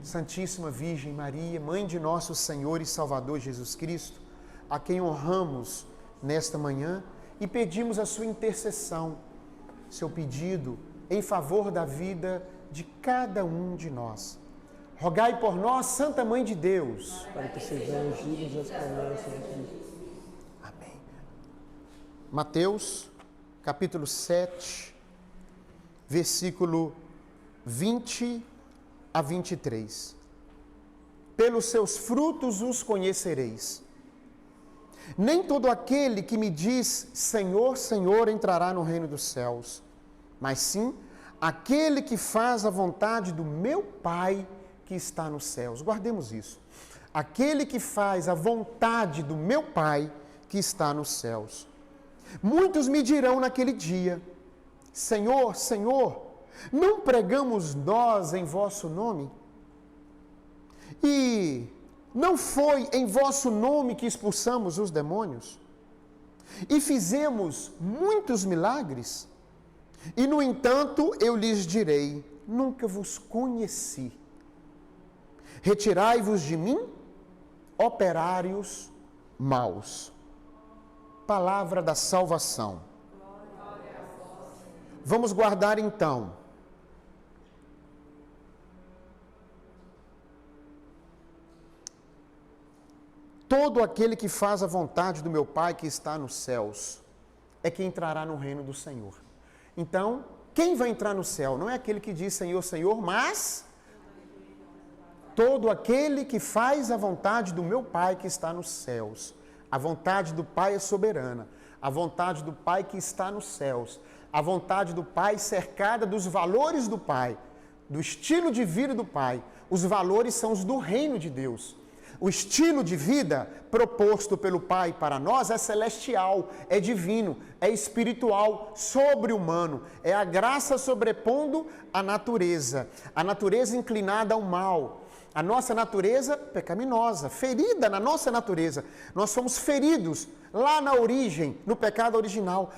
Santíssima Virgem Maria, Mãe de nosso Senhor e Salvador Jesus Cristo, a quem honramos nesta manhã e pedimos a sua intercessão, seu pedido em favor da vida de cada um de nós. Rogai por nós, Santa Mãe de Deus, para que sejamos dignos das promessas de Cristo. Amém. Mateus, capítulo 7, versículo 20 a 23. Pelos seus frutos os conhecereis. Nem todo aquele que me diz Senhor, Senhor entrará no reino dos céus, mas sim aquele que faz a vontade do meu Pai que está nos céus. Guardemos isso. Aquele que faz a vontade do meu Pai que está nos céus. Muitos me dirão naquele dia: Senhor, Senhor, não pregamos nós em vosso nome? E não foi em vosso nome que expulsamos os demônios? E fizemos muitos milagres? E no entanto eu lhes direi: nunca vos conheci. Retirai-vos de mim, operários maus. Palavra da salvação. Vamos guardar então todo aquele que faz a vontade do meu Pai que está nos céus é que entrará no reino do Senhor. Então, quem vai entrar no céu? Não é aquele que diz Senhor, Senhor, mas todo aquele que faz a vontade do meu Pai que está nos céus. A vontade do Pai é soberana. A vontade do Pai que está nos céus. A vontade do Pai cercada dos valores do Pai, do estilo de vida do Pai. Os valores são os do reino de Deus. O estilo de vida proposto pelo Pai para nós é celestial, é divino, é espiritual, sobre-humano. É a graça sobrepondo a natureza inclinada ao mal. A nossa natureza pecaminosa, ferida na nossa natureza. Nós somos feridos lá na origem, no pecado original.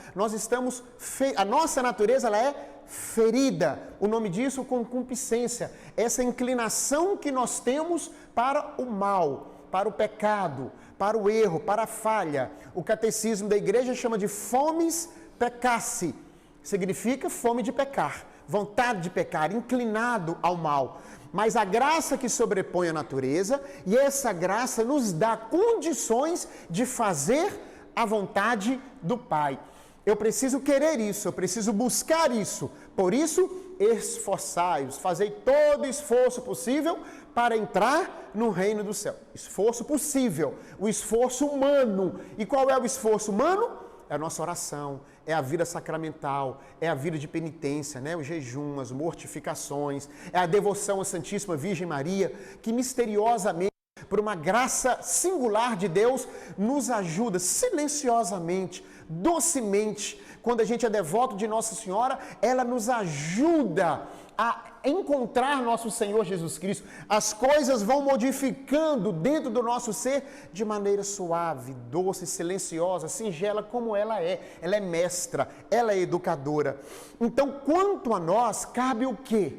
A nossa natureza ela é ferida. O nome disso, concupiscência. Essa inclinação que nós temos para o mal, para o pecado, para o erro, para a falha. O catecismo da igreja chama de fomes peccasse. Significa fome de pecar, vontade de pecar, inclinado ao mal. Mas a graça que sobrepõe a natureza, e essa graça nos dá condições de fazer a vontade do Pai. Eu preciso querer isso, eu preciso buscar isso. Por isso, esforçai-vos, fazei todo o esforço possível para entrar no reino do céu. Esforço possível, o esforço humano. E qual é o esforço humano? É a nossa oração, é a vida sacramental, é a vida de penitência, né? O jejum, as mortificações, é a devoção à Santíssima Virgem Maria, que misteriosamente, por uma graça singular de Deus, nos ajuda silenciosamente, docemente. Quando a gente é devoto de Nossa Senhora, ela nos ajuda a encontrar nosso Senhor Jesus Cristo. As coisas vão modificando dentro do nosso ser de maneira suave, doce, silenciosa, singela como ela é. Ela é mestra, ela é educadora. Então, quanto a nós, cabe o quê?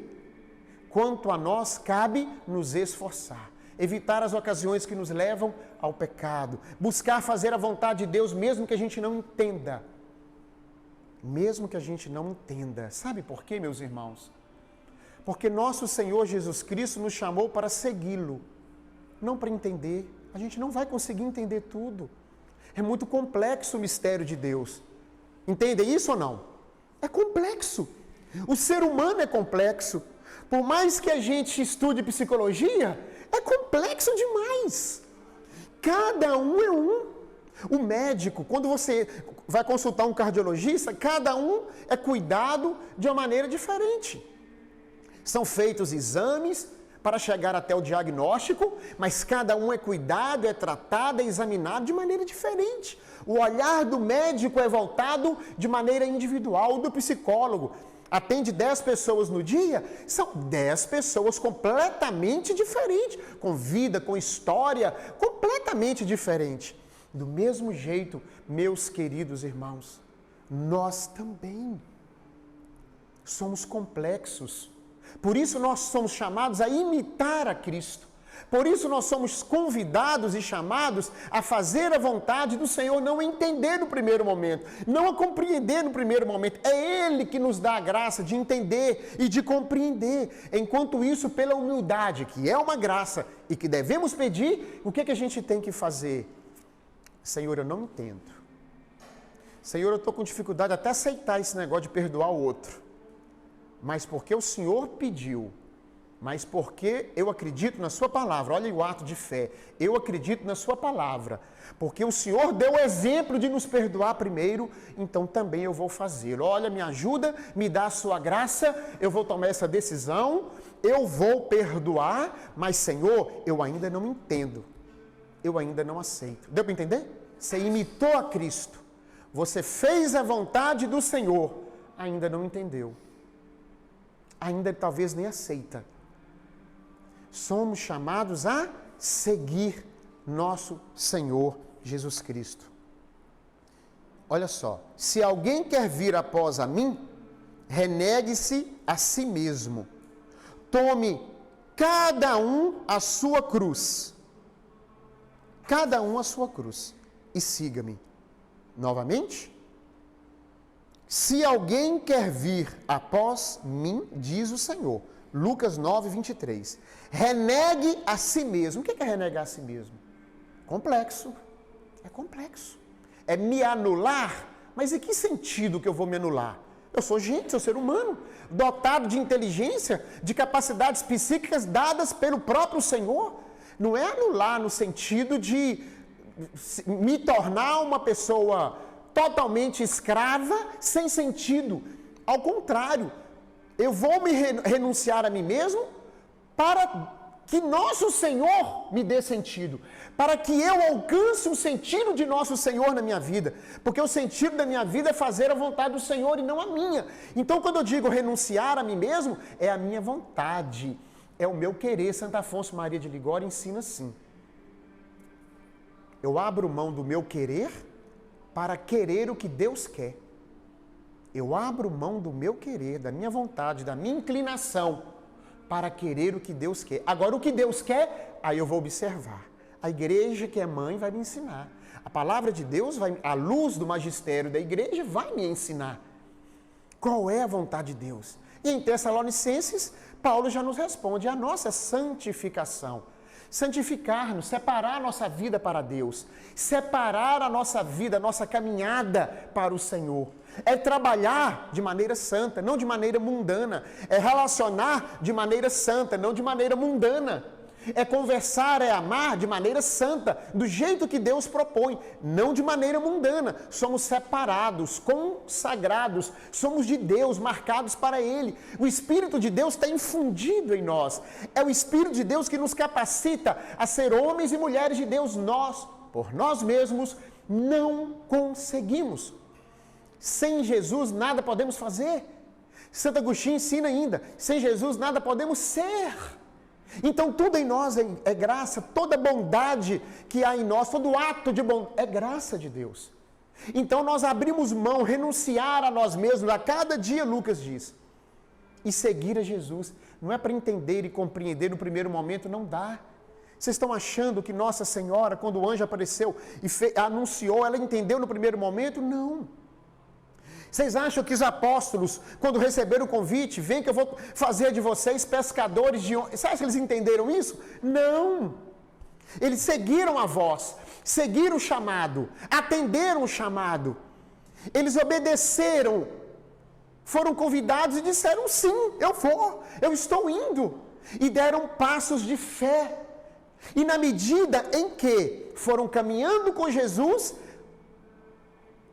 Quanto a nós, cabe nos esforçar. Evitar as ocasiões que nos levam ao pecado. Buscar fazer a vontade de Deus, mesmo que a gente não entenda. Mesmo que a gente não entenda. Sabe por quê, meus irmãos? Porque nosso Senhor Jesus Cristo nos chamou para segui-lo, não para entender. A gente não vai conseguir entender tudo. É muito complexo o mistério de Deus. Entendem isso ou não? É complexo. O ser humano é complexo. Por mais que a gente estude psicologia, é complexo demais. Cada um é um. O médico, quando você vai consultar um cardiologista, cada um é cuidado de uma maneira diferente. São feitos exames para chegar até o diagnóstico, mas cada um é cuidado, é tratado, é examinado de maneira diferente. O olhar do médico é voltado de maneira individual, o do psicólogo. Atende 10 pessoas no dia, são 10 pessoas completamente diferentes, com vida, com história, completamente diferente. Do mesmo jeito, meus queridos irmãos, nós também somos complexos. Por isso nós somos chamados a imitar a Cristo. Por isso nós somos convidados e chamados a fazer a vontade do Senhor, não entender no primeiro momento, não a compreender no primeiro momento. É Ele que nos dá a graça de entender e de compreender. Enquanto isso, pela humildade, que é uma graça e que devemos pedir, o que a gente tem que fazer? Senhor, eu não entendo. Senhor, eu estou com dificuldade até aceitar esse negócio de perdoar o outro. Mas porque o Senhor pediu, mas porque eu acredito na sua palavra, olha o ato de fé, eu acredito na sua palavra, porque o Senhor deu o exemplo de nos perdoar primeiro, então também eu vou fazê-lo. Olha, me ajuda, me dá a sua graça, eu vou tomar essa decisão, eu vou perdoar, mas Senhor, eu ainda não entendo, eu ainda não aceito. Deu para entender? Você imitou a Cristo, você fez a vontade do Senhor, ainda não entendeu, ainda talvez nem aceita. Somos chamados a seguir nosso Senhor Jesus Cristo. Olha só, se alguém quer vir após a mim, renegue-se a si mesmo. Tome cada um a sua cruz. Cada um a sua cruz. E siga-me. Novamente. Se alguém quer vir após mim, diz o Senhor. Lucas 9, 23. Renegue a si mesmo. O que é renegar a si mesmo? Complexo. É complexo. É me anular. Mas em que sentido que eu vou me anular? Eu sou gente, sou ser humano, dotado de inteligência, de capacidades psíquicas dadas pelo próprio Senhor. Não é anular no sentido de me tornar uma pessoa totalmente escrava, sem sentido. Ao contrário, eu vou me renunciar a mim mesmo para que nosso Senhor me dê sentido, para que eu alcance o sentido de nosso Senhor na minha vida, porque o sentido da minha vida é fazer a vontade do Senhor e não a minha. Então, quando eu digo renunciar a mim mesmo, é a minha vontade, é o meu querer. Santo Afonso Maria de Ligório ensina assim: eu abro mão do meu querer para querer o que Deus quer. Eu abro mão do meu querer, da minha vontade, da minha inclinação, para querer o que Deus quer. Agora, o que Deus quer, aí eu vou observar. A igreja, que é mãe, vai me ensinar. A palavra de Deus, a luz do magistério da igreja, vai me ensinar qual é a vontade de Deus. E em Tessalonicenses, Paulo já nos responde: a nossa santificação. Santificar-nos, separar a nossa vida para Deus, separar a nossa vida, a nossa caminhada para o Senhor. É trabalhar de maneira santa, não de maneira mundana. É relacionar de maneira santa, não de maneira mundana. É conversar, é amar de maneira santa, do jeito que Deus propõe, não de maneira mundana. Somos separados, consagrados, somos de Deus, marcados para Ele. O Espírito de Deus está infundido em nós. É o Espírito de Deus que nos capacita a ser homens e mulheres de Deus. Nós, por nós mesmos, não conseguimos. Sem Jesus nada podemos fazer. Santo Agostinho ensina ainda: sem Jesus nada podemos ser. Então tudo em nós é graça, toda bondade que há em nós, todo ato de bondade é graça de Deus. Então nós abrimos mão, renunciar a nós mesmos a cada dia, Lucas diz, e seguir a Jesus. Não é para entender e compreender no primeiro momento, não dá. Vocês estão achando que Nossa Senhora, quando o anjo apareceu e anunciou, ela entendeu no primeiro momento? Não. Vocês acham que os apóstolos, quando receberam o convite, vem que eu vou fazer de vocês pescadores de homens, você acha que eles entenderam isso? Não. Eles seguiram a voz, seguiram o chamado, atenderam o chamado. Eles obedeceram, foram convidados e disseram: sim, eu vou, eu estou indo. E deram passos de fé. E na medida em que foram caminhando com Jesus,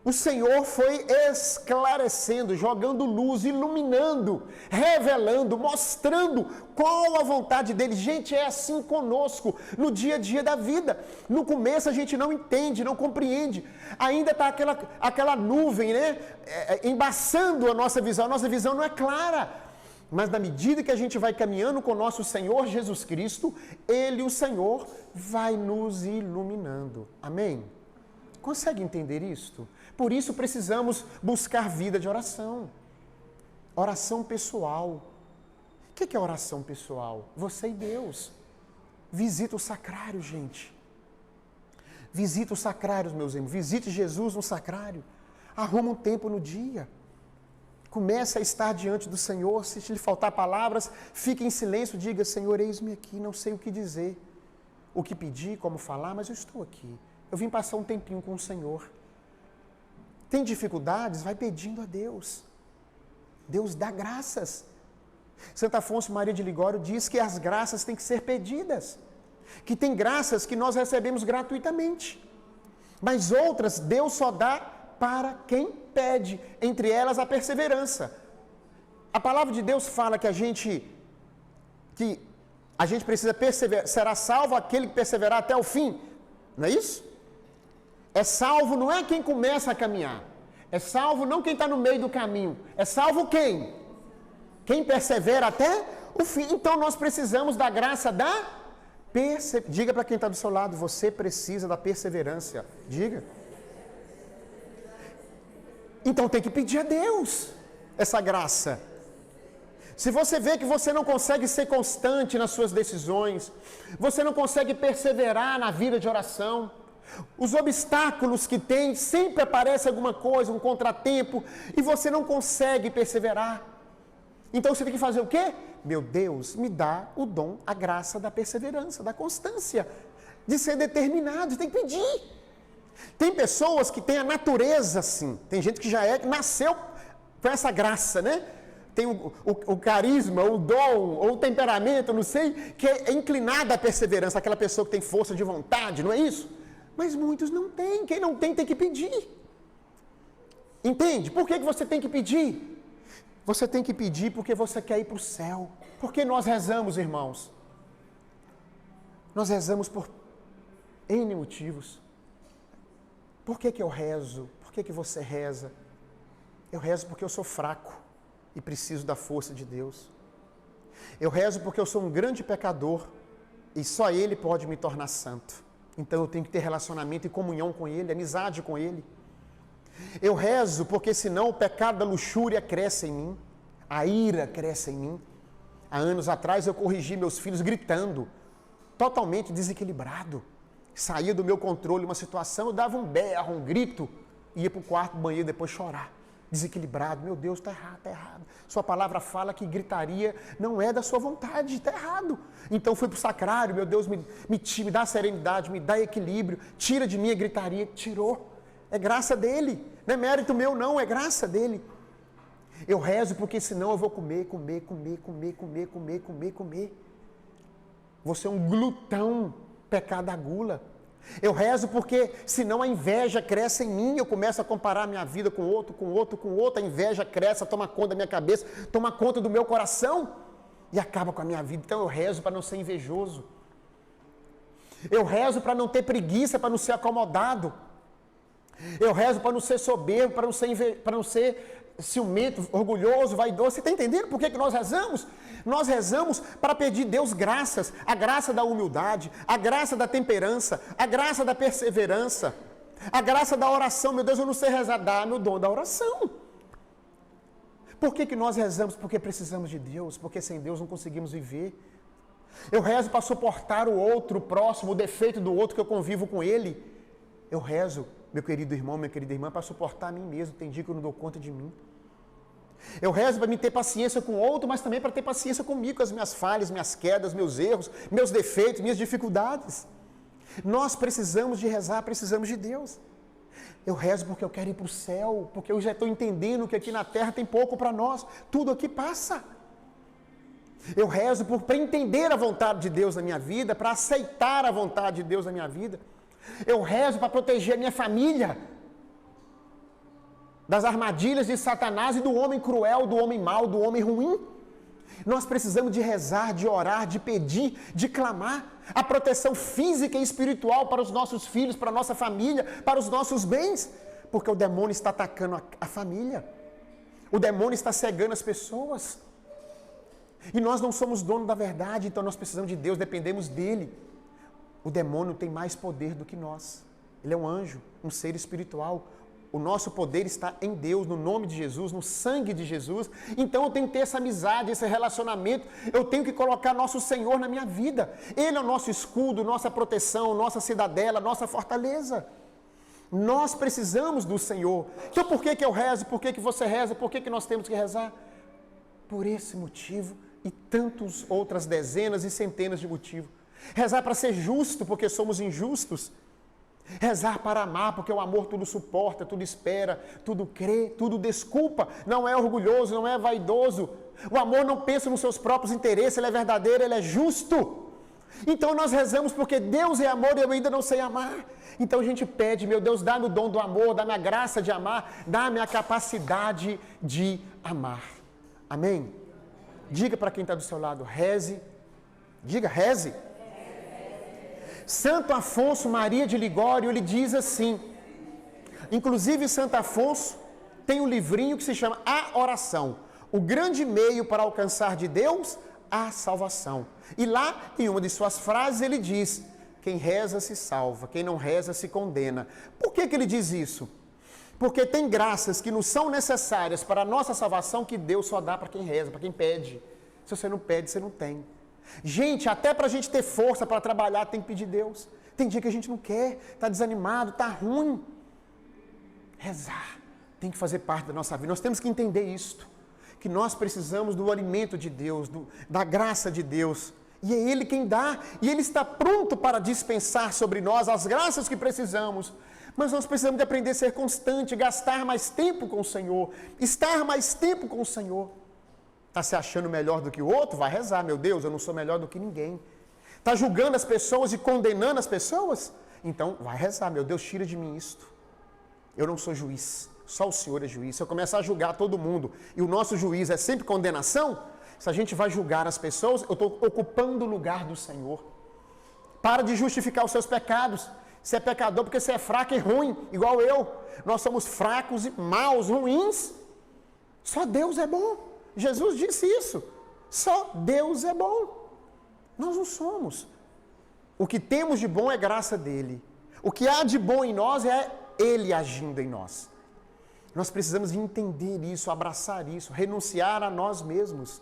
o Senhor foi esclarecendo, jogando luz, iluminando, revelando, mostrando qual a vontade dele. Gente, é assim conosco no dia a dia da vida. No começo a gente não entende, não compreende. Ainda está aquela nuvem, né? Embaçando a nossa visão não é clara. Mas na medida que a gente vai caminhando com o nosso Senhor Jesus Cristo, Ele, o Senhor, vai nos iluminando. Amém? Consegue entender isto? Por isso precisamos buscar vida de oração. Oração pessoal. O que é oração pessoal? Você e Deus. Visita o sacrário, gente. Visita os sacrários, meus irmãos. Visite Jesus no sacrário. Arruma um tempo no dia. Comece a estar diante do Senhor. Se lhe faltar palavras, fique em silêncio. Diga, Senhor, eis-me aqui. Não sei o que dizer, o que pedir, como falar, mas eu estou aqui. Eu vim passar um tempinho com o Senhor. Tem dificuldades? Vai pedindo a Deus. Deus dá graças. Santo Afonso Maria de Ligório diz que as graças têm que ser pedidas. Que tem graças que nós recebemos gratuitamente. Mas outras Deus só dá para quem pede. Entre elas a perseverança. A palavra de Deus fala que a gente precisa perseverar. Será salvo aquele que perseverar até o fim. Não é isso? É salvo não é quem começa a caminhar. É salvo não quem está no meio do caminho. É salvo quem? Quem persevera até o fim. Então nós precisamos da graça da perseverança. Diga para quem está do seu lado, você precisa da perseverança. Diga. Então tem que pedir a Deus essa graça. Se você vê que você não consegue ser constante nas suas decisões, você não consegue perseverar na vida de oração, os obstáculos que tem, sempre aparece alguma coisa, um contratempo, e você não consegue perseverar. Então você tem que fazer o quê? Meu Deus, me dá o dom, a graça da perseverança, da constância, de ser determinado, você tem que pedir. Tem pessoas que têm a natureza assim, tem gente que nasceu com essa graça, né? Tem o carisma, o dom, ou o temperamento, não sei, que é inclinada à perseverança, aquela pessoa que tem força de vontade, não é isso? Mas muitos não têm, quem não tem que pedir. Entende? Por que você tem que pedir? Você tem que pedir porque você quer ir para o céu. Porque nós rezamos, irmãos. Nós rezamos por N motivos. Por que eu rezo? Por que você reza? Eu rezo porque eu sou fraco e preciso da força de Deus. Eu rezo porque eu sou um grande pecador e só Ele pode me tornar santo. Então eu tenho que ter relacionamento e comunhão com Ele, amizade com Ele. Eu rezo porque senão o pecado da luxúria cresce em mim, a ira cresce em mim. Há anos atrás eu corrigi meus filhos gritando, totalmente desequilibrado. Saía do meu controle uma situação, eu dava um berro, um grito, ia para o quarto, banheiro, depois chorar. Desequilibrado, meu Deus, está errado, está errado. Sua palavra fala que gritaria não é da sua vontade, está errado. Então fui para o sacrário, meu Deus, me dá serenidade, me dá equilíbrio, tira de mim a gritaria, tirou. É graça dele, não é mérito meu não, é graça dele. Eu rezo porque senão eu vou comer. Vou ser um glutão, pecado da gula. Eu rezo porque senão a inveja cresce em mim, eu começo a comparar minha vida com outro, a inveja cresce, toma conta da minha cabeça, toma conta do meu coração e acaba com a minha vida. Então eu rezo para não ser invejoso. Eu rezo para não ter preguiça, para não ser acomodado. Eu rezo para não ser soberbo, para não ser ciumento, orgulhoso, vaidoso. Você está entendendo por que nós rezamos? Nós rezamos para pedir Deus graças, a graça da humildade, a graça da temperança, a graça da perseverança, a graça da oração. Meu Deus, eu não sei rezar, dá-me o dom da oração. Por que nós rezamos? Porque precisamos de Deus, porque sem Deus não conseguimos viver. Eu rezo para suportar o outro, o próximo, o defeito do outro que eu convivo com ele. Eu rezo, meu querido irmão, minha querida irmã, para suportar a mim mesmo. Tem dia que eu não dou conta de mim. Eu rezo para me ter paciência com o outro, mas também para ter paciência comigo, com as minhas falhas, minhas quedas, meus erros, meus defeitos, minhas dificuldades. Nós precisamos de rezar, precisamos de Deus. Eu rezo porque eu quero ir para o céu, porque eu já estou entendendo que aqui na terra tem pouco para nós, tudo aqui passa. Eu rezo para entender a vontade de Deus na minha vida, para aceitar a vontade de Deus na minha vida. Eu rezo para proteger a minha família das armadilhas de Satanás e do homem cruel, do homem mau, do homem ruim. Nós precisamos de rezar, de orar, de pedir, de clamar a proteção física e espiritual para os nossos filhos, para a nossa família, para os nossos bens, porque o demônio está atacando a família, o demônio está cegando as pessoas, e nós não somos donos da verdade, então nós precisamos de Deus, dependemos dele. O demônio tem mais poder do que nós, ele é um anjo, um ser espiritual. O nosso poder está em Deus, no nome de Jesus, no sangue de Jesus. Então eu tenho que ter essa amizade, esse relacionamento. Eu tenho que colocar nosso Senhor na minha vida. Ele é o nosso escudo, nossa proteção, nossa cidadela, nossa fortaleza. Nós precisamos do Senhor. Então por que eu rezo? Por que você reza? Por que nós temos que rezar? Por esse motivo e tantas outras dezenas e centenas de motivos. Rezar para ser justo, porque somos injustos. Rezar para amar, porque o amor tudo suporta, tudo espera, tudo crê, tudo desculpa, não é orgulhoso, não é vaidoso. O amor não pensa nos seus próprios interesses, ele é verdadeiro, ele é justo. Então nós rezamos porque Deus é amor e eu ainda não sei amar. Então a gente pede, meu Deus, dá-me o dom do amor, dá-me a graça de amar, dá-me a capacidade de amar. Amém? Diga para quem está do seu lado, reze. Diga, reze. Santo Afonso Maria de Ligório, ele diz assim, inclusive Santo Afonso tem um livrinho que se chama A Oração, o grande meio para alcançar de Deus a salvação. E lá, em uma de suas frases, ele diz, quem reza se salva, quem não reza se condena. Por que ele diz isso? Porque tem graças que nos são necessárias para a nossa salvação que Deus só dá para quem reza, para quem pede. Se você não pede, você não tem. Gente, até para a gente ter força para trabalhar, tem que pedir Deus. Tem dia que a gente não quer, está desanimado, está ruim. Rezar tem que fazer parte da nossa vida. Nós temos que entender isto, que nós precisamos do alimento de Deus, da graça de Deus. E é Ele quem dá, e Ele está pronto para dispensar sobre nós as graças que precisamos. Mas nós precisamos de aprender a ser constante, gastar mais tempo com o Senhor, estar mais tempo com o Senhor. Está se achando melhor do que o outro? Vai rezar, meu Deus, eu não sou melhor do que ninguém. Está julgando as pessoas e condenando as pessoas? Então, vai rezar, meu Deus, tira de mim isto. Eu não sou juiz, só o Senhor é juiz. Se eu começar a julgar todo mundo e o nosso juiz é sempre condenação, se a gente vai julgar as pessoas, eu estou ocupando o lugar do Senhor. Para de justificar os seus pecados. Você é pecador porque você é fraco e ruim, igual eu. Nós somos fracos e maus, ruins. Só Deus é bom. Jesus disse isso. Só Deus é bom. Nós não somos. O que temos de bom é graça dele. O que há de bom em nós é ele agindo em nós. Nós precisamos entender isso, abraçar isso, renunciar a nós mesmos.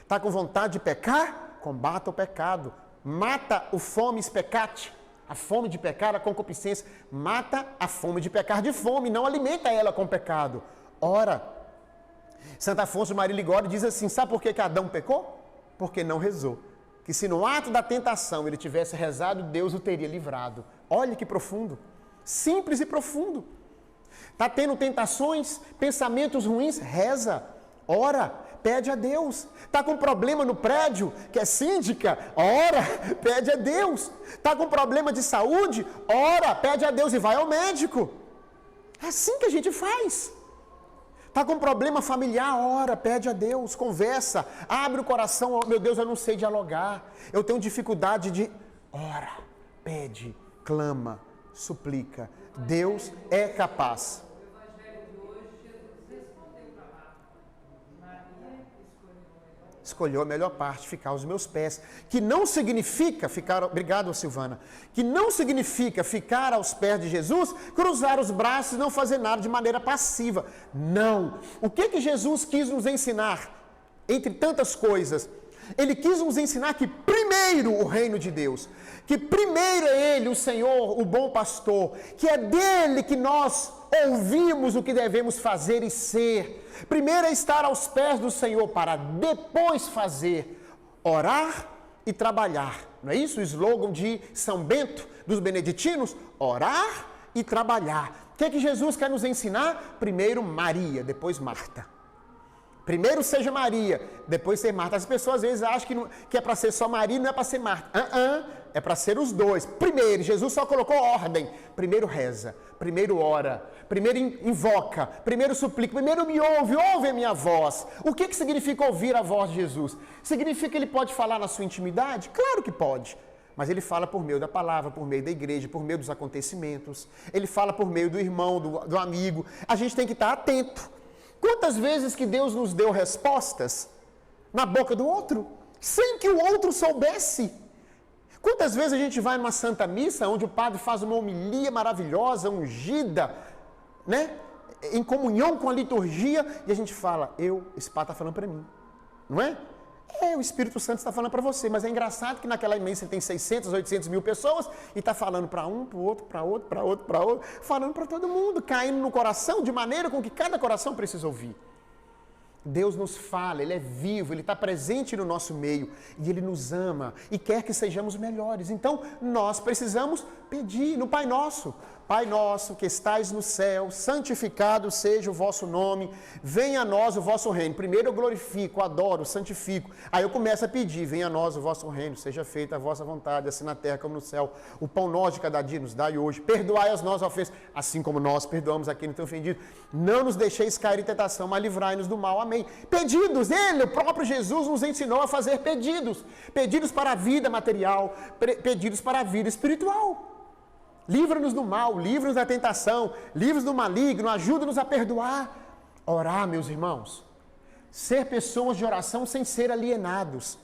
Está com vontade de pecar? Combata o pecado. Mata o fomes peccati. A fome de pecar, a concupiscência. Mata a fome de pecar de fome, não alimenta ela com pecado. Ora, Santo Afonso Maria de Ligório diz assim, sabe por que Adão pecou? Porque não rezou. Que se no ato da tentação ele tivesse rezado, Deus o teria livrado. Olha que profundo. Simples e profundo. Está tendo tentações, pensamentos ruins? Reza, ora, pede a Deus. Está com problema no prédio, que é síndica? Ora, pede a Deus. Está com problema de saúde? Ora, pede a Deus e vai ao médico. É assim que a gente faz. Está com problema familiar? Ora, pede a Deus, conversa, abre o coração. Oh, meu Deus, eu não sei dialogar, eu tenho dificuldade de... Ora, pede, clama, suplica. Deus é capaz. Escolheu a melhor parte, ficar aos meus pés. Que não significa ficar... Obrigado, Silvana. Que não significa ficar aos pés de Jesus, cruzar os braços e não fazer nada de maneira passiva. Não. O que Jesus quis nos ensinar? Entre tantas coisas. Ele quis nos ensinar que primeiro o reino de Deus. Que primeiro é Ele, o Senhor, o bom pastor. Que é dele que nós ouvimos o que devemos fazer e ser. Primeiro é estar aos pés do Senhor para depois fazer, orar e trabalhar. Não é isso o slogan de São Bento, dos beneditinos? Orar e trabalhar. O que é que Jesus quer nos ensinar? Primeiro Maria, depois Marta. Primeiro seja Maria, depois ser Marta. As pessoas às vezes acham que é para ser só Maria e não é para ser Marta. É para ser os dois. Primeiro, Jesus só colocou ordem. Primeiro reza, primeiro ora, primeiro invoca, primeiro suplica, primeiro me ouve a minha voz. O que significa ouvir a voz de Jesus? Significa que ele pode falar na sua intimidade? Claro que pode. Mas ele fala por meio da palavra, por meio da igreja, por meio dos acontecimentos. Ele fala por meio do irmão, do amigo. A gente tem que estar atento. Quantas vezes que Deus nos deu respostas na boca do outro, sem que o outro soubesse? Quantas vezes a gente vai numa santa missa, onde o padre faz uma homilia maravilhosa, ungida, né? em comunhão com a liturgia, e a gente fala, esse Pá está falando para mim, não é? O Espírito Santo está falando para você, mas é engraçado que naquela imensa tem 600, 800 mil pessoas e está falando para um, para o outro, para outro, para outro, para outro, falando para todo mundo, caindo no coração de maneira com que cada coração precisa ouvir. Deus nos fala, Ele é vivo, Ele está presente no nosso meio e Ele nos ama e quer que sejamos melhores. Então, nós precisamos pedir no Pai Nosso. Pai nosso que estais no céu, santificado seja o vosso nome, venha a nós o vosso reino. Primeiro eu glorifico, adoro, santifico. Aí eu começo a pedir, venha a nós o vosso reino, seja feita a vossa vontade, assim na terra como no céu. O pão nosso de cada dia nos dai hoje. Perdoai as nossas ofensas, assim como nós perdoamos a quem nos tem ofendido. Não nos deixeis cair em tentação, mas livrai-nos do mal. Amém. Pedidos, Ele, o próprio Jesus, nos ensinou a fazer pedidos. Pedidos para a vida material, pedidos para a vida espiritual. Livra-nos do mal, livra-nos da tentação, livra-nos do maligno, ajuda-nos a perdoar. Orar, meus irmãos. Ser pessoas de oração sem ser alienados.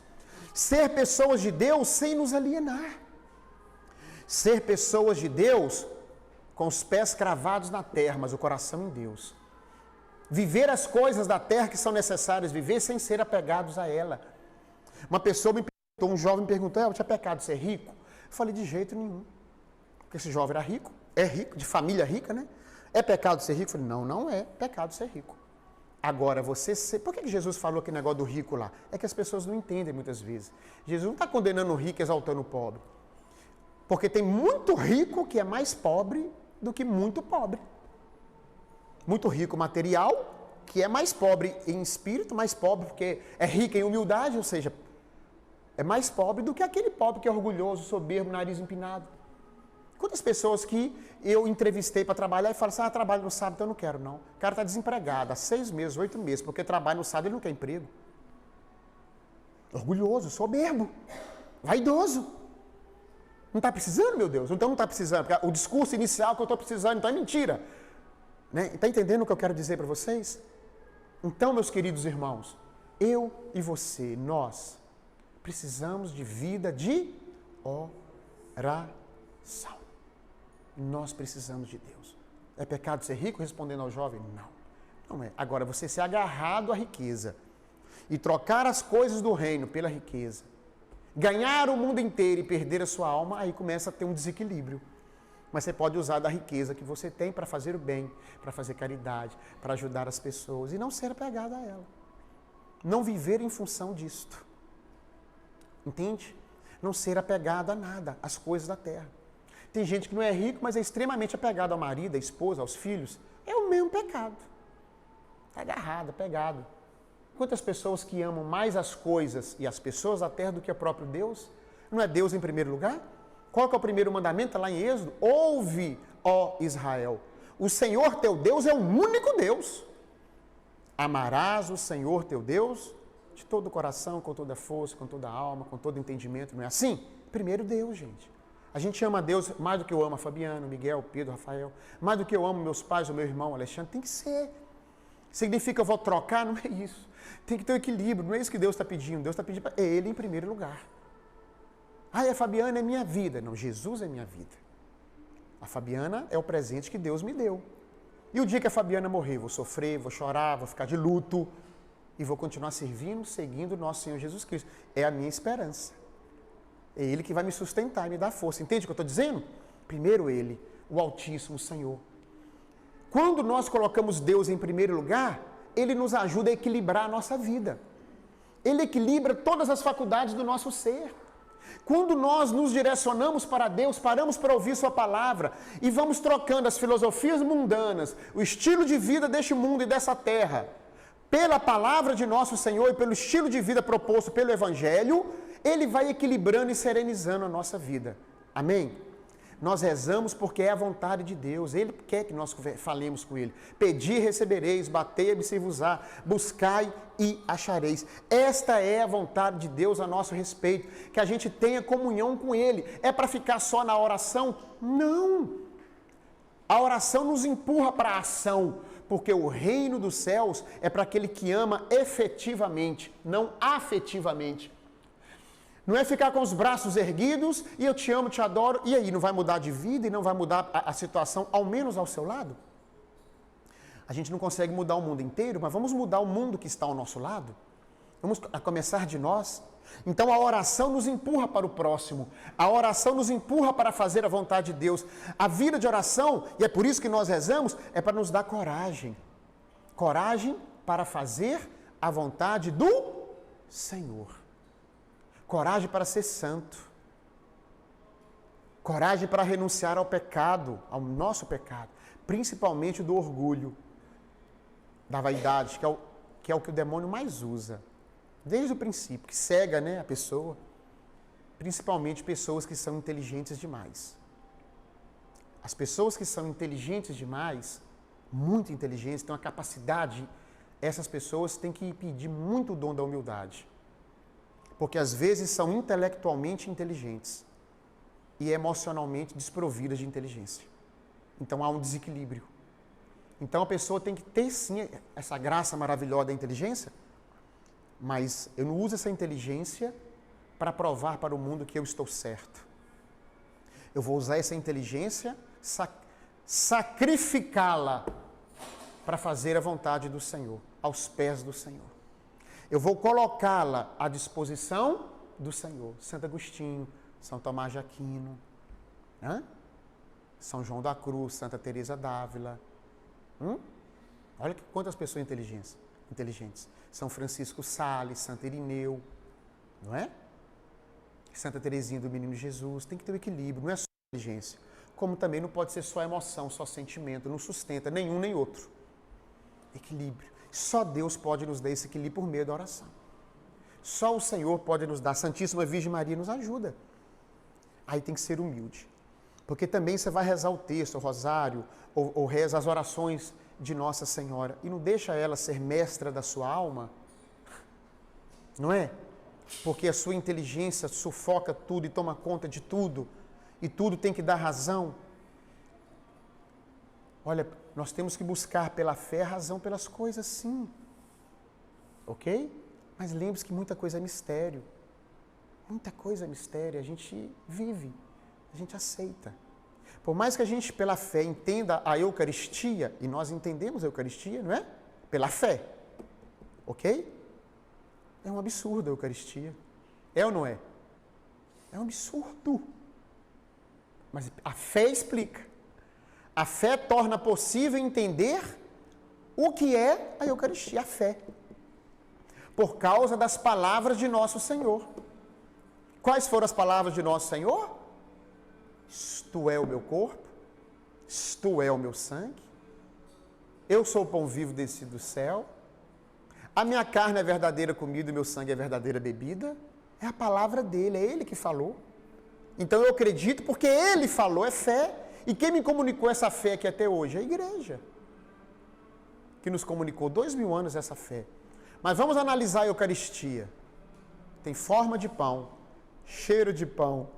Ser pessoas de Deus sem nos alienar. Ser pessoas de Deus com os pés cravados na terra, mas o coração em Deus. Viver as coisas da terra que são necessárias, viver sem ser apegados a ela. Uma pessoa me perguntou, um jovem me perguntou, eu tinha pecado de ser rico? Eu falei, de jeito nenhum. Porque esse jovem era rico, é rico, de família rica, né? É pecado ser rico? Eu falei, não é pecado ser rico. Agora, por que Jesus falou aquele negócio do rico lá? É que as pessoas não entendem muitas vezes. Jesus não está condenando o rico e exaltando o pobre. Porque tem muito rico que é mais pobre do que muito pobre. Muito rico material, que é mais pobre em espírito, mais pobre porque é rico em humildade, ou seja, é mais pobre do que aquele pobre que é orgulhoso, soberbo, nariz empinado. Quantas pessoas que eu entrevistei para trabalhar e falam assim, trabalho no sábado, então eu não quero não. O cara está desempregado há 6 meses, 8 meses, porque trabalha no sábado e ele não quer emprego. Orgulhoso, soberbo, vaidoso. Não está precisando, meu Deus? Então não está precisando, porque o discurso inicial que eu estou precisando, então é mentira. Está entendendo o que eu quero dizer para vocês? Então, meus queridos irmãos, eu e você, nós, precisamos de vida de oração. Nós precisamos de Deus. É pecado ser rico? Respondendo ao jovem, não é. Agora, você ser agarrado à riqueza e trocar as coisas do reino pela riqueza, ganhar o mundo inteiro e perder a sua alma, aí começa a ter um desequilíbrio. Mas você pode usar da riqueza que você tem para fazer o bem, para fazer caridade, para ajudar as pessoas e não ser apegado a ela. Não viver em função disto. Entende? Não ser apegado a nada, às coisas da terra. Tem gente que não é rico, mas é extremamente apegado ao marido, à esposa, aos filhos. É o mesmo pecado. Está agarrado, apegado. Quantas pessoas que amam mais as coisas e as pessoas da terra do que o próprio Deus? Não é Deus em primeiro lugar? Qual que é o primeiro mandamento? Está lá em Êxodo. Ouve, ó Israel. O Senhor teu Deus é o único Deus. Amarás o Senhor teu Deus de todo o coração, com toda a força, com toda a alma, com todo entendimento. Não é assim? Primeiro Deus, gente. A gente ama a Deus mais do que eu amo a Fabiano, Miguel, Pedro, Rafael. Mais do que eu amo meus pais, o meu irmão, Alexandre. Tem que ser. Significa que eu vou trocar? Não é isso. Tem que ter um equilíbrio. Não é isso que Deus está pedindo. Deus está pedindo para Ele em primeiro lugar. A Fabiana é minha vida. Não, Jesus é minha vida. A Fabiana é o presente que Deus me deu. E o dia que a Fabiana morrer, vou sofrer, vou chorar, vou ficar de luto. E vou continuar servindo, seguindo o nosso Senhor Jesus Cristo. É a minha esperança. É Ele que vai me sustentar e me dar força. Entende o que eu estou dizendo? Primeiro Ele, o Altíssimo Senhor. Quando nós colocamos Deus em primeiro lugar, Ele nos ajuda a equilibrar a nossa vida. Ele equilibra todas as faculdades do nosso ser. Quando nós nos direcionamos para Deus, paramos para ouvir Sua palavra e vamos trocando as filosofias mundanas, o estilo de vida deste mundo e dessa terra, pela palavra de nosso Senhor e pelo estilo de vida proposto pelo Evangelho, Ele vai equilibrando e serenizando a nossa vida. Amém? Nós rezamos porque é a vontade de Deus. Ele quer que nós falemos com Ele. Pedi e recebereis, batei e se vos á, buscai e achareis. Esta é a vontade de Deus a nosso respeito. Que a gente tenha comunhão com Ele. É para ficar só na oração? Não! A oração nos empurra para a ação. Porque o reino dos céus é para aquele que ama efetivamente, não afetivamente. Não é ficar com os braços erguidos e eu te amo, te adoro, e aí não vai mudar de vida e não vai mudar a situação, ao menos ao seu lado? A gente não consegue mudar o mundo inteiro, mas vamos mudar o mundo que está ao nosso lado. Vamos a começar de nós. Então a oração nos empurra para o próximo. A oração nos empurra para fazer a vontade de Deus. A vida de oração, e é por isso que nós rezamos, é para nos dar coragem. Coragem para fazer a vontade do Senhor. Coragem para ser santo. Coragem para renunciar ao pecado, ao nosso pecado. Principalmente do orgulho, da vaidade, que é o que o demônio mais usa. Desde o princípio, que cega, né, a pessoa. Principalmente pessoas que são inteligentes demais. As pessoas que são inteligentes demais, muito inteligentes, têm uma capacidade, essas pessoas têm que pedir muito o dom da humildade. Porque às vezes são intelectualmente inteligentes e emocionalmente desprovidas de inteligência. Então há um desequilíbrio. Então a pessoa tem que ter sim essa graça maravilhosa da inteligência, mas eu não uso essa inteligência para provar para o mundo que eu estou certo. Eu vou usar essa inteligência, sacrificá-la para fazer a vontade do Senhor, aos pés do Senhor. Eu vou colocá-la à disposição do Senhor. Santo Agostinho, São Tomás de Aquino, São João da Cruz, Santa Teresa d'Ávila. Olha quantas pessoas inteligentes. São Francisco Sales, Santo Irineu, não é? Santa Teresinha do Menino Jesus. Tem que ter o equilíbrio, não é só inteligência. Como também não pode ser só emoção, só sentimento, não sustenta nenhum nem outro. Equilíbrio. Só Deus pode nos dar esse equilíbrio por meio da oração. Só o Senhor pode nos dar. A Santíssima Virgem Maria nos ajuda. Aí tem que ser humilde. Porque também você vai rezar o texto, o rosário, ou reza as orações de Nossa Senhora. E não deixa ela ser mestra da sua alma. Não é? Porque a sua inteligência sufoca tudo e toma conta de tudo. E tudo tem que dar razão. Olha, nós temos que buscar pela fé a razão pelas coisas, sim. Ok? Mas lembre-se que muita coisa é mistério. Muita coisa é mistério. A gente vive, a gente aceita. Por mais que a gente, pela fé, entenda a Eucaristia, e nós entendemos a Eucaristia, não é? Pela fé. Ok? É um absurdo a Eucaristia. É ou não é? É um absurdo. Mas a fé explica. A fé torna possível entender o que é a Eucaristia, a fé. Por causa das palavras de nosso Senhor. Quais foram as palavras de nosso Senhor? Isto é o meu corpo, isto é o meu sangue, eu sou o pão vivo descido do céu, a minha carne é verdadeira comida e o meu sangue é verdadeira bebida. É a palavra dele, é ele que falou. Então eu acredito porque ele falou, é fé. E quem me comunicou essa fé aqui até hoje? A igreja. Que nos comunicou 2000 anos essa fé. Mas vamos analisar a Eucaristia. Tem forma de pão, cheiro de pão,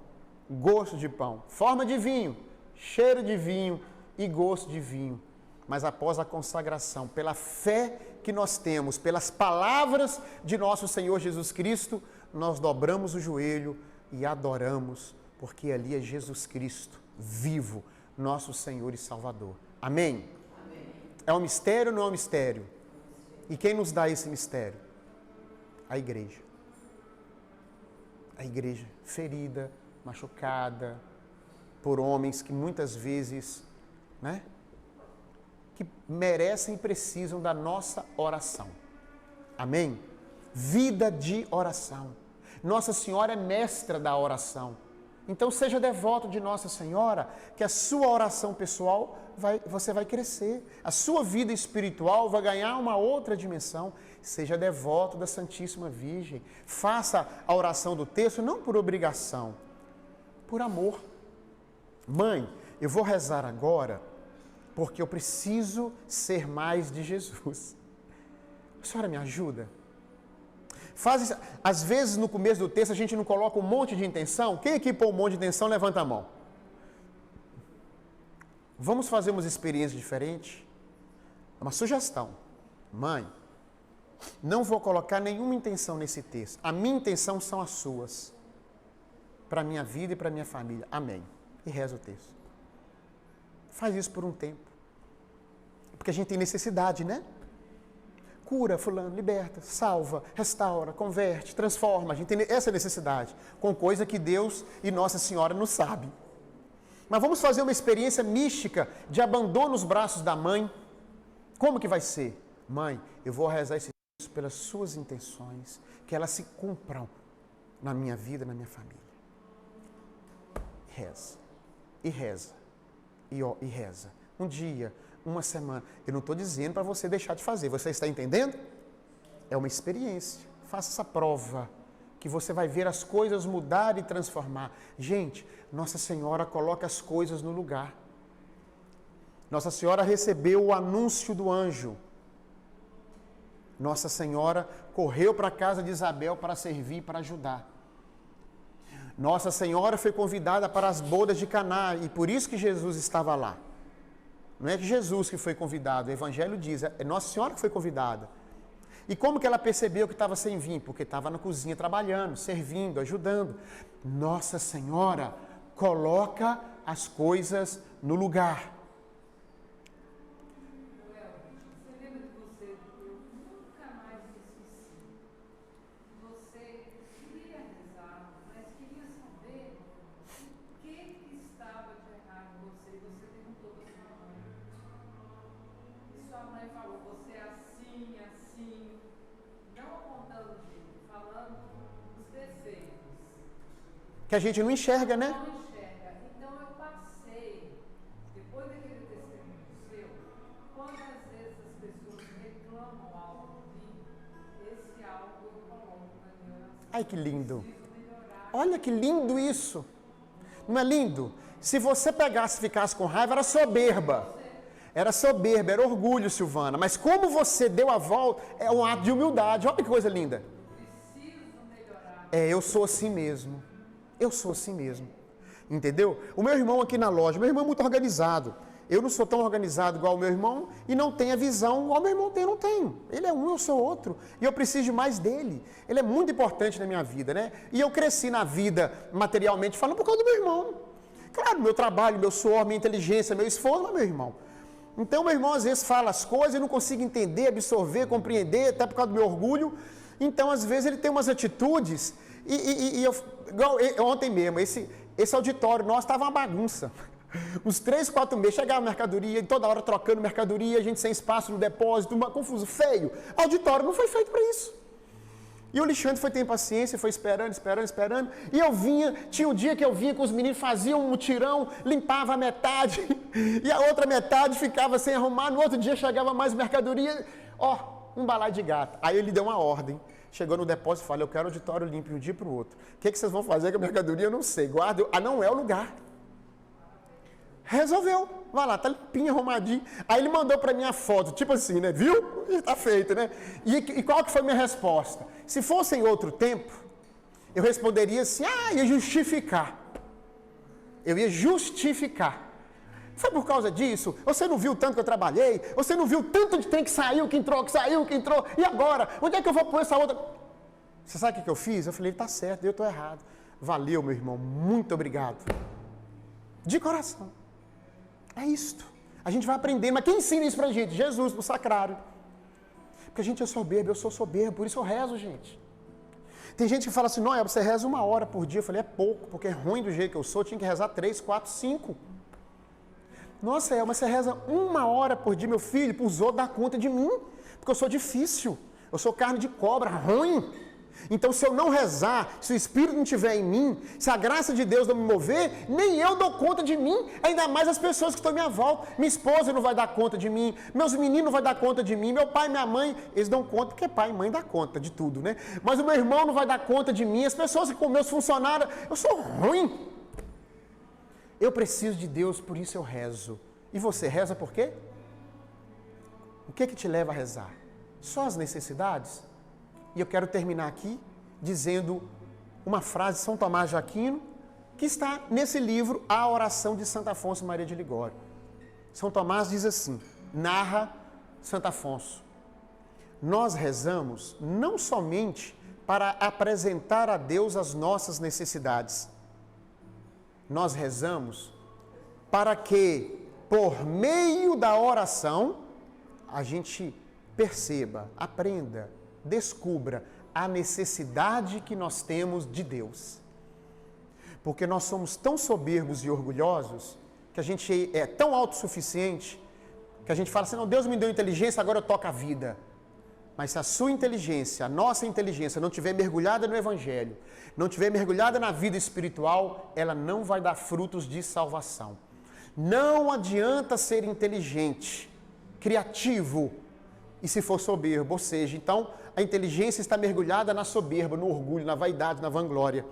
gosto de pão. Forma de vinho, cheiro de vinho e gosto de vinho. Mas após a consagração, pela fé que nós temos, pelas palavras de nosso Senhor Jesus Cristo, nós dobramos o joelho e adoramos, porque ali é Jesus Cristo, vivo, nosso Senhor e Salvador. Amém? Amém. É um mistério ou não é um mistério? E quem nos dá esse mistério? A igreja. A igreja ferida, machucada, por homens que muitas vezes, né, que merecem e precisam da nossa oração. Amém? Vida de oração. Nossa Senhora é mestra da oração. Então seja devoto de Nossa Senhora, que a sua oração pessoal você vai crescer. A sua vida espiritual vai ganhar uma outra dimensão. Seja devoto da Santíssima Virgem. Faça a oração do texto não por obrigação, por amor. Mãe, eu vou rezar agora porque eu preciso ser mais de Jesus. A senhora me ajuda? Faz isso. Às vezes no começo do texto a gente não coloca um monte de intenção. Quem aqui pôr um monte de intenção, levanta a mão. Vamos fazer umas experiências diferentes? É uma sugestão. Mãe, não vou colocar nenhuma intenção nesse texto. A minha intenção são as suas. Para a minha vida e para a minha família. Amém. E reza o texto. Faz isso por um tempo. Porque a gente tem necessidade, né? Cura, fulano, liberta, salva, restaura, converte, transforma. A gente tem essa necessidade, com coisa que Deus e Nossa Senhora não sabem. Mas vamos fazer uma experiência mística de abandono nos braços da mãe. Como que vai ser? Mãe, eu vou rezar esse texto pelas suas intenções, que elas se cumpram na minha vida, na minha família. Reza, e reza, e reza. Um dia, uma semana. Eu não estou dizendo para você deixar de fazer. Você está entendendo? É uma experiência. Faça essa prova, que você vai ver as coisas mudar e transformar. Gente, Nossa Senhora coloca as coisas no lugar. Nossa Senhora recebeu o anúncio do anjo. Nossa Senhora correu para a casa de Isabel para servir, para ajudar. Nossa Senhora foi convidada para as bodas de Caná e por isso que Jesus estava lá. Não é que Jesus que foi convidado, o Evangelho diz, é Nossa Senhora que foi convidada. E como que ela percebeu que estava sem vinho? Porque estava na cozinha trabalhando, servindo, ajudando. Nossa Senhora coloca as coisas no lugar. Que a gente não enxerga, né? Não enxerga. Então eu passei, depois daquele testemunho seu, quantas vezes as pessoas reclamam algo de mim, esse algo eu coloco na minha oração. Ai, que lindo. Olha que lindo isso. Não é lindo? Se você pegasse e ficasse com raiva, era soberba. Era soberba, era orgulho, Silvana. Mas como você deu a volta, é um ato de humildade. Olha que coisa linda. Preciso melhorar. Eu sou assim mesmo. Eu sou assim mesmo. Entendeu? O meu irmão aqui na loja, meu irmão é muito organizado. Eu não sou tão organizado igual o meu irmão e não tenho a visão igual o meu irmão tem, eu não tenho. Ele é um, eu sou outro. E eu preciso de mais dele. Ele é muito importante na minha vida, né? E eu cresci na vida, materialmente falando, por causa do meu irmão. Claro, meu trabalho, meu suor, minha inteligência, meu esforço, mas meu irmão. Então, meu irmão às vezes fala as coisas e não consigo entender, absorver, compreender, até por causa do meu orgulho. Então, às vezes, ele tem umas atitudes igual ontem mesmo, esse auditório nosso estava uma bagunça. Uns 3, 4 meses, chegava mercadoria, toda hora trocando mercadoria, a gente sem espaço no depósito, uma confuso, feio. O auditório não foi feito para isso. E o Alexandre foi ter paciência, foi esperando. E eu vinha, tinha um dia que eu vinha com os meninos, faziam um mutirão, limpava a metade, e a outra metade ficava sem arrumar, no outro dia chegava mais mercadoria, um balaio de gato. Aí ele deu uma ordem. Chegou no depósito e falou, eu quero auditório limpo de um dia para o outro. O que vocês vão fazer com a mercadoria? Eu não sei. Guarda. Não é o lugar. Resolveu. Vai lá, tá limpinho, arrumadinho. Aí ele mandou para mim a foto, tipo assim, né? Viu? E tá feito, né? E qual que foi a minha resposta? Se fosse em outro tempo, eu responderia assim, ia justificar. Eu ia justificar. Foi por causa disso? Você não viu o tanto que eu trabalhei? Você não viu o tanto de trem que saiu, que entrou? E agora? Onde é que eu vou pôr essa outra? Você sabe o que eu fiz? Eu falei, ele está certo, eu estou errado. Valeu, meu irmão, muito obrigado. De coração. É isto. A gente vai aprender, mas quem ensina isso pra gente? Jesus, no sacrário. Porque a gente é soberbo, eu sou soberbo, por isso eu rezo, gente. Tem gente que fala assim, não, você reza 1 hora por dia. Eu falei, é pouco, porque é ruim do jeito que eu sou, eu tinha que rezar 3, 4, 5. Nossa, Elma, você reza 1 hora por dia, meu filho, para os outros dar conta de mim, porque eu sou difícil, eu sou carne de cobra, ruim. Então, se eu não rezar, se o Espírito não estiver em mim, se a graça de Deus não me mover, nem eu dou conta de mim, ainda mais as pessoas que estão à minha volta. Minha esposa não vai dar conta de mim, meus meninos não vão dar conta de mim, meu pai e minha mãe, eles dão conta, porque pai e mãe dão conta de tudo, né? Mas o meu irmão não vai dar conta de mim, as pessoas que com meus funcionários, eu sou ruim. Eu preciso de Deus, por isso eu rezo. E você reza por quê? O que te leva a rezar? Só as necessidades? E eu quero terminar aqui dizendo uma frase de São Tomás de Aquino, que está nesse livro, A Oração de Santo Afonso Maria de Ligório. São Tomás diz assim, narra Santo Afonso: nós rezamos não somente para apresentar a Deus as nossas necessidades, nós rezamos para que, por meio da oração, a gente perceba, aprenda, descubra a necessidade que nós temos de Deus. Porque nós somos tão soberbos e orgulhosos que a gente é tão autossuficiente que a gente fala assim, não, Deus me deu inteligência, agora eu toco a vida. Mas se a sua inteligência, a nossa inteligência não estiver mergulhada no Evangelho, não estiver mergulhada na vida espiritual, ela não vai dar frutos de salvação. Não adianta ser inteligente, criativo, e se for soberbo, ou seja, então a inteligência está mergulhada na soberba, no orgulho, na vaidade, na vanglória.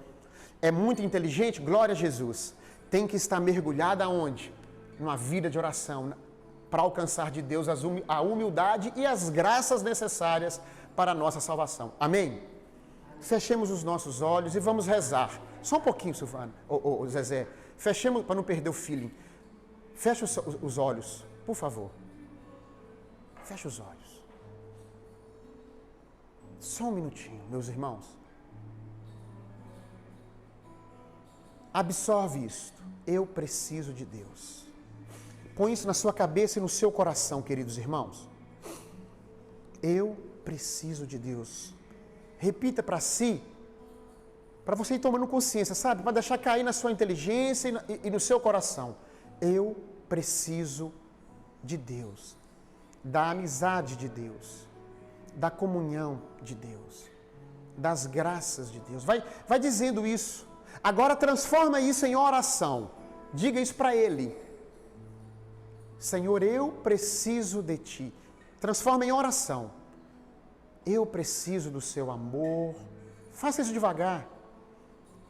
É muito inteligente? Glória a Jesus. Tem que estar mergulhada aonde? Numa vida de oração, para alcançar de Deus a humildade e as graças necessárias para a nossa salvação. Amém? Fechemos os nossos olhos e vamos rezar. Só um pouquinho, Silvana, Zezé. Fechemos para não perder o feeling. Feche os olhos, por favor. Feche os olhos. Só um minutinho, meus irmãos. Absorve isto. Eu preciso de Deus. Põe isso na sua cabeça e no seu coração, queridos irmãos. Eu preciso de Deus. Repita para si, para você ir tomando consciência, sabe? Para deixar cair na sua inteligência e no seu coração. Eu preciso de Deus. Da amizade de Deus. Da comunhão de Deus. Das graças de Deus. Vai dizendo isso. Agora transforma isso em oração. Diga isso para Ele. Senhor, eu preciso de Ti. Transforma em oração. Eu preciso do Seu amor. Faça isso devagar.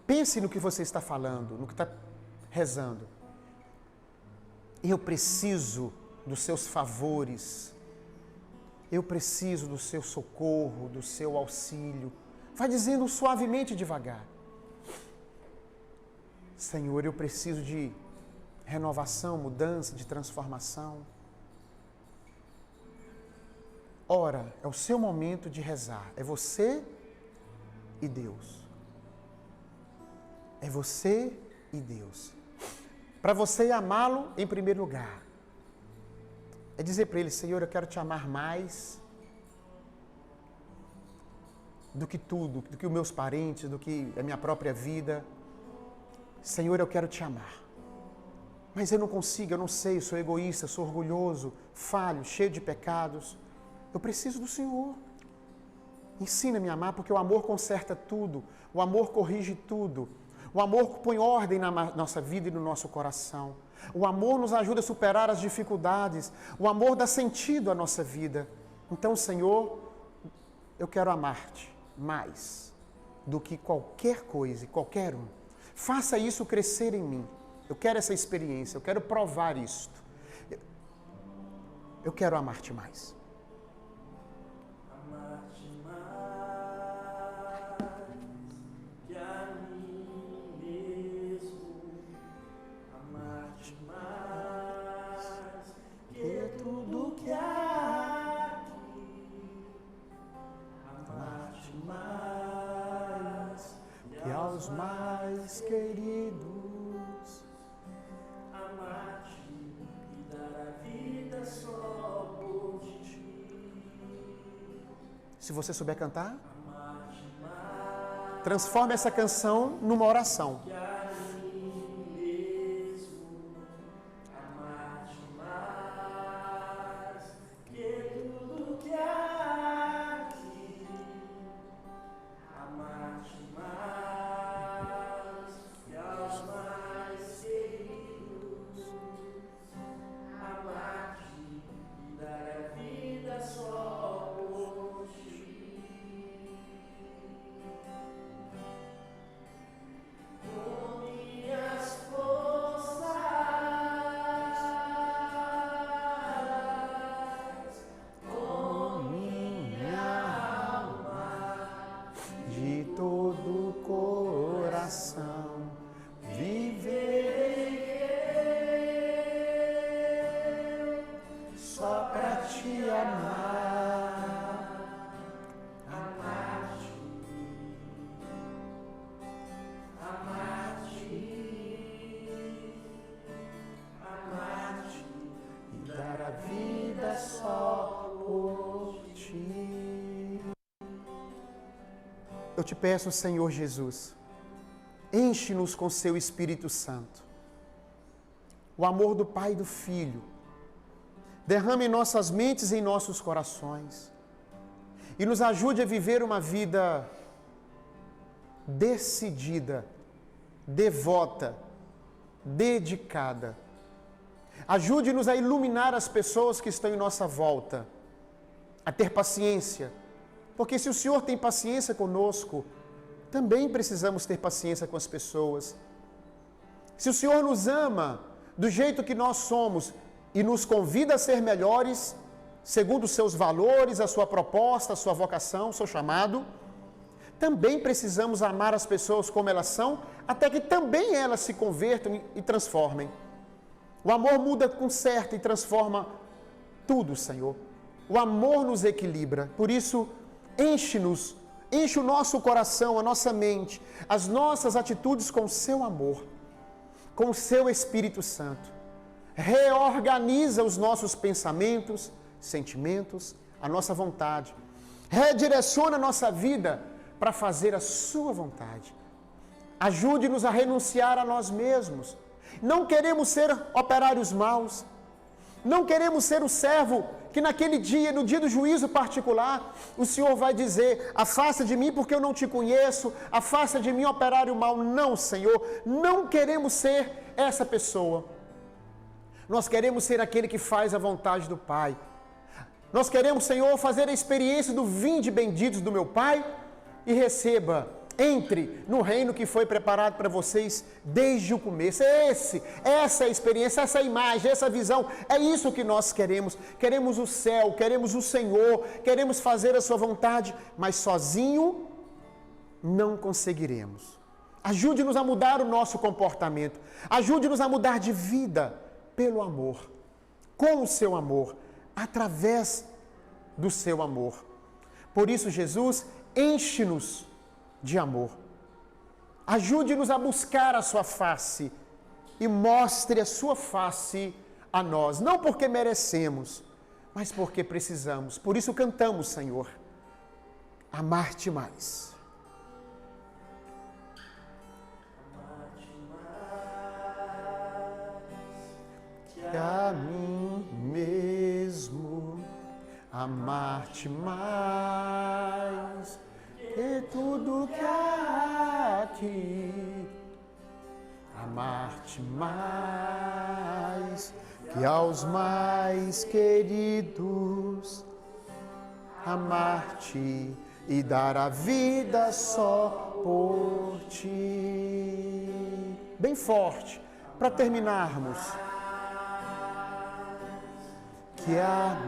Pense no que você está falando, no que está rezando. Eu preciso dos Seus favores. Eu preciso do Seu socorro, do Seu auxílio. Vai dizendo suavemente devagar. Senhor, eu preciso de renovação, mudança, de transformação. Ora, é o seu momento de rezar. É você e Deus. É você e Deus. Para você amá-lo em primeiro lugar. É dizer para Ele, Senhor, eu quero Te amar mais do que tudo, do que os meus parentes, do que a minha própria vida. Senhor, eu quero Te amar. Mas eu não consigo, eu não sei, eu sou egoísta, sou orgulhoso, falho, cheio de pecados. Eu preciso do Senhor. Ensina-me a amar, porque o amor conserta tudo, o amor corrige tudo. O amor põe ordem na nossa vida e no nosso coração. O amor nos ajuda a superar as dificuldades. O amor dá sentido à nossa vida. Então, Senhor, eu quero amar-te mais do que qualquer coisa e qualquer um. Faça isso crescer em mim. Eu quero essa experiência, eu quero provar isto. Eu quero amar-te mais. Amar-te mais que a mim mesmo. Amar-te mais que tudo que há aqui. Amar-te mais que aos mais queridos. Amar-te e dar a vida só por ti. Se você souber cantar, Amar-te mais transforme essa canção numa oração. que a mim mesmo. Amar-te mais que tudo que há aqui. Amar-te mais que aos mais queridos. Amar-te e dar a vida só por ti. Eu te peço, Senhor Jesus, enche-nos com seu Espírito Santo. O amor do Pai e do Filho derrame em nossas mentes e em nossos corações e nos ajude a viver uma vida decidida, devota, dedicada. Ajude-nos a iluminar as pessoas que estão em nossa volta, a ter paciência, porque se o Senhor tem paciência conosco, também precisamos ter paciência com as pessoas. Se o Senhor nos ama do jeito que nós somos e nos convida a ser melhores, segundo os seus valores, a sua proposta, a sua vocação, o seu chamado, também precisamos amar as pessoas como elas são, até que também elas se convertam e transformem. O amor muda, conserta e transforma tudo, Senhor. O amor nos equilibra. Por isso, enche-nos, enche o nosso coração, a nossa mente, as nossas atitudes com o seu amor, com o seu Espírito Santo. Reorganiza os nossos pensamentos, sentimentos, a nossa vontade. Redireciona a nossa vida para fazer a sua vontade. Ajude-nos a renunciar a nós mesmos. Não queremos ser operários maus. Não queremos ser o servo que naquele dia, no dia do juízo particular, o Senhor vai dizer: afasta de mim porque eu não te conheço, afasta de mim, operário mau. Não, Senhor, não queremos ser essa pessoa. Nós queremos ser aquele que faz a vontade do Pai. Nós queremos, Senhor, fazer a experiência do vinde benditos do meu Pai e receba, entre no reino que foi preparado para vocês desde o começo. Essa é a experiência, essa é a imagem, essa visão, é isso que nós queremos. Queremos o céu, queremos o Senhor, queremos fazer a sua vontade, mas sozinho não conseguiremos. Ajude-nos a mudar o nosso comportamento, ajude-nos a mudar de vida pelo amor, com o seu amor, através do seu amor. Por isso, Jesus, enche-nos de amor. Ajude-nos a buscar a sua face e mostre a sua face a nós, não porque merecemos, mas porque precisamos. Por isso cantamos, Senhor, amar-te mais. Amar-te mais Que a mim mesmo, amar-te mais que tudo que há aqui, amar-te mais que aos mais queridos, amar-te e dar a vida só por ti. Bem forte, para terminarmos. Que a...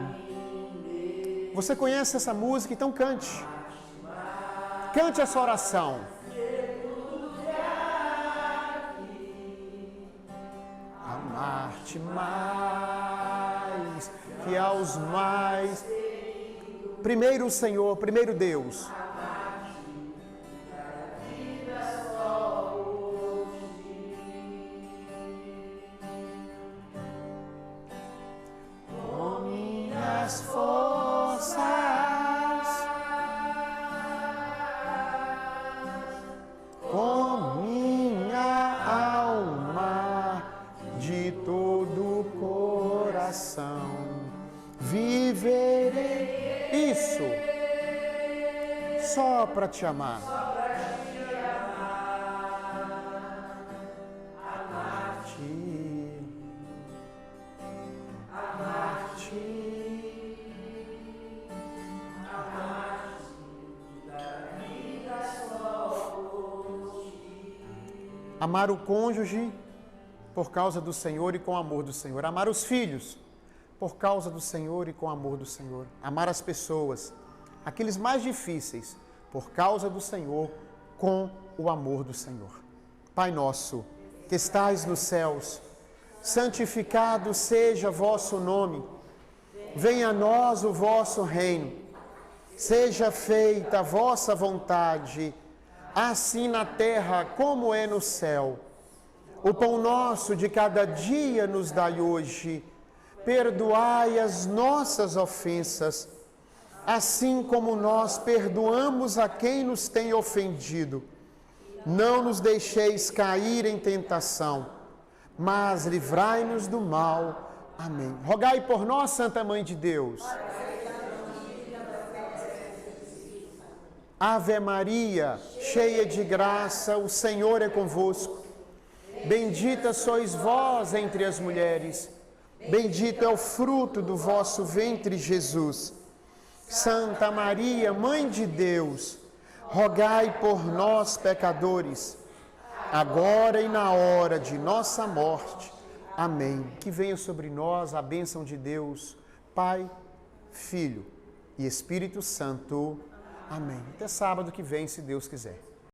Você conhece essa música, então cante. Cante essa oração. Amar-te mais que aos mais. Primeiro o Senhor, primeiro Deus. Com minhas forças, com minha alma, de todo o coração, viverei. Isso, só para te amar. Amar-te, amar-te, amar o cônjuge por causa do Senhor e com amor do Senhor. Amar os filhos por causa do Senhor e com amor do Senhor. Amar as pessoas, aqueles mais difíceis, por causa do Senhor, com o amor do Senhor. Pai nosso, que estais nos céus, santificado seja vosso nome. Venha a nós o vosso reino. Seja feita a vossa vontade, assim na terra como é no céu. O pão nosso de cada dia nos dai hoje. Perdoai as nossas ofensas, assim como nós perdoamos a quem nos tem ofendido. Não nos deixeis cair em tentação, mas livrai-nos do mal. Amém. Rogai por nós, Santa Mãe de Deus. Ave Maria, cheia de graça, o Senhor é convosco. Bendita sois vós entre as mulheres. Bendito é o fruto do vosso ventre, Jesus. Santa Maria, Mãe de Deus, rogai por nós, pecadores, agora e na hora de nossa morte. Amém. Que venha sobre nós a bênção de Deus, Pai, Filho e Espírito Santo. Amém. Até sábado que vem, se Deus quiser.